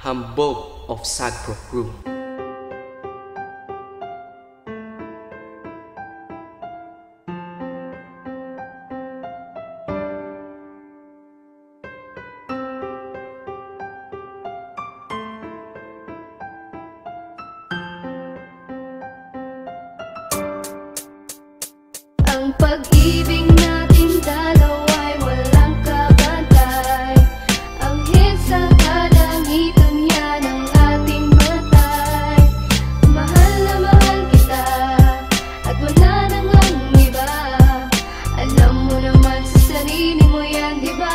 Hambog of Sagpro Crew. Ang pag-ibig natin dalawa'y walang kabantay. Ang hit sa kalangitan yan ang ating matay. Mahal na mahal kita at wala nang ang iba. Alam mo naman sa sarili mo yan, diba?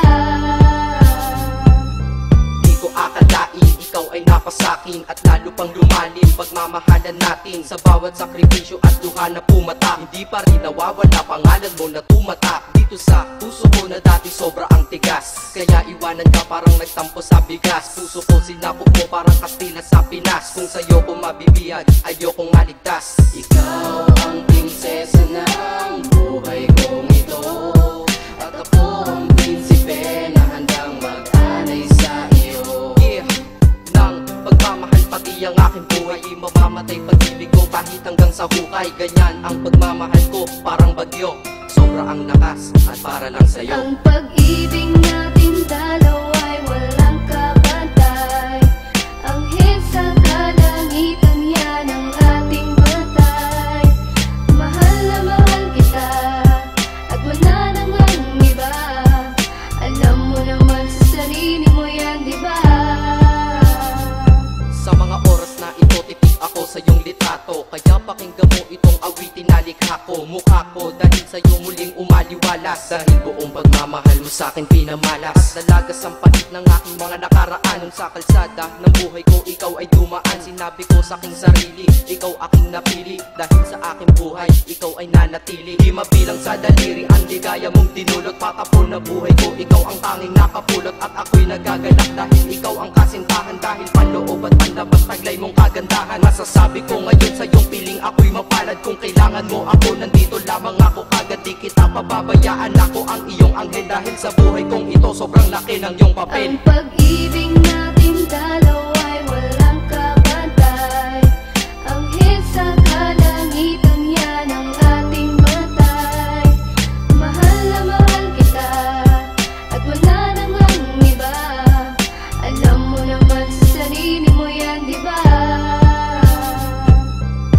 Di ko akalain ikaw ay napasakin at lalo pang lumalim pagmamahalan natin. Sa bawat sakripisyo at luha na pumata, hindi pa rin nawawala pangalan mo na tumatak dito sa puso ko na dati sobra ang tigas. Kaya iwanan ka parang nagtampo sa bigas. Puso ko sinapok mo parang Kastila sa Pinas. Kung sa'yo ko mabibiyag, ayokong maligtas. Ikaw ang prinsesa ng buhay kong ito, at ako ang prinsipe na handang mag-anay sa iyo. Yeah, ng pagmamahal pati ang aking buhay, di mamamatay pag-ibig ko kahit hanggang sa hukay. Ganyan ang pagmamahal ko, parang bagyo, sobra ang lakas at para lang sa'yo. Ang pag-ibig natin dalawa'y walang kabantay. Ang hit sa kalangitan yan ang ating matay. Mahal na mahal kita at wala nang ang iba. Alam mo naman sa sarili mo yan, diba? Sa mga oras na ito, titig ako sa iyong litrato. Kaya pakinggan mo itong awitin na likha ko. Mukha ko dahil sa'yo muling umaliwalas. Dahil buong pagmamahal mo sa'kin pinamalas. Dalagas ang pahit ng aking mga nakaraan. Nung sa kalsada ng buhay ko, ikaw ay dumaan. Sinabi ko sa aking sarili, ikaw aking napili. Dahil sa aking buhay, ikaw ay nanatili. Di mabilang sa daliri ang ligaya mong dinulot. Patapon na buhay ko, ikaw ang tanging nakapulot. At ako'y nagagalak dahil ikaw ang kasintahan. Dahil panloob at panlabas taglay mong kagandahan. Masasabi ko ngayon sa iyong piling ako'y mapalad. Kung kailangan mo ako, nandito lamang ako. Kagad di kita pababayaan, ako ang iyong anghel. Dahil sa buhay kong ito, sobrang laki ng iyong papel. Ang pag-ibig natin dalawa'y walang kabantay. Ang hit sa kalangitan yan ang ating matay. Mahal na mahal kita at wala nang ang iba. Alam mo naman sa sarili mo yan, diba?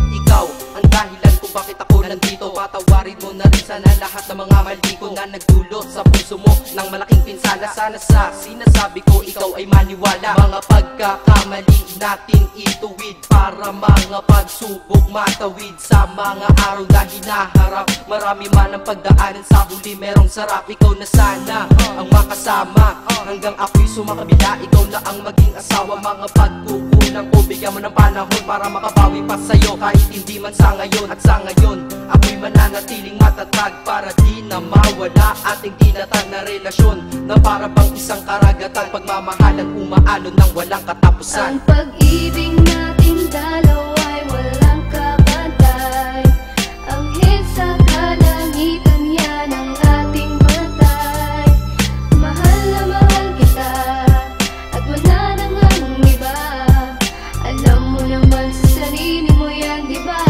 Ikaw ang dahilan kung bakit ako nandito. Patawarin mo na rin sana lahat ng mga mali ko na nagdulot sa puso mo ng malaking pinsala. Sana sa sinasabi ko ikaw ay maniwala. Mga pagkakamali natin ituwid para mga pagsubok matawid. Sa mga araw na hinaharap, marami man ang pagdaanan, sa huli merong sarap. Ikaw na sana ang makasama hanggang ako'y sumakabila. Ikaw na ang maging asawa. Mga pagkukulang ko, bigyan mo ng panahon para makabawi pa sa'yo. Kahit hindi man sa ngayon, at sa ngayon ako'y mananatiling matatag para di na mawala ating tinatag na relasyon na para bang isang karagatan. Pagmamahalan umaalon ng walang katapusan. Ang pag-ibig natin dalawa'y walang kabantay. Ang hit sa kalangitan yan ang ating matay. Mahal na mahal kita at wala nang ang iba. Alam mo naman sa sarili mo yan, diba?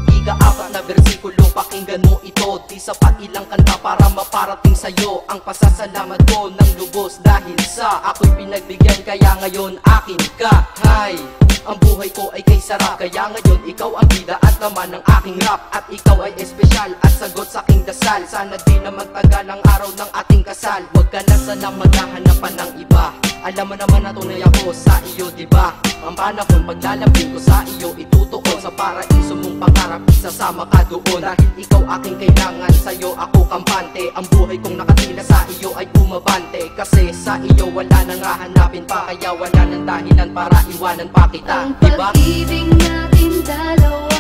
Ika-apat na bersikulo, pakinggan mo ito. Di sapat ilang kanta para maparating sa'yo ang pasasalamat ko ng lubos. Dahil sa ako'y pinagbigyan, kaya ngayon akin ka. Hay, ang buhay ko ay kay sarap. Kaya ngayon ikaw ang bida at naman ng aking rap. At ikaw ay espesyal at sagot sa aking dasal. Sana di na magtagal ang araw ng ating kasal. Huwag ka na sana maghahanapan ng iba. Alam mo naman na tunay ako sa iyo, diba? Ang panahon paglalambing ko sa iyo itutuon. Sa paraiso mong pangarap, isasama ka doon. Dahil ikaw aking kailangan, sa'yo ako kampante. Ang buhay kong nakatila sa iyo ay umabante. Kasi sa iyo wala nang hahanapin pa. Kaya wala nang dahilan para iwanan pa kita, Ang diba? pag-ibig natin dalawa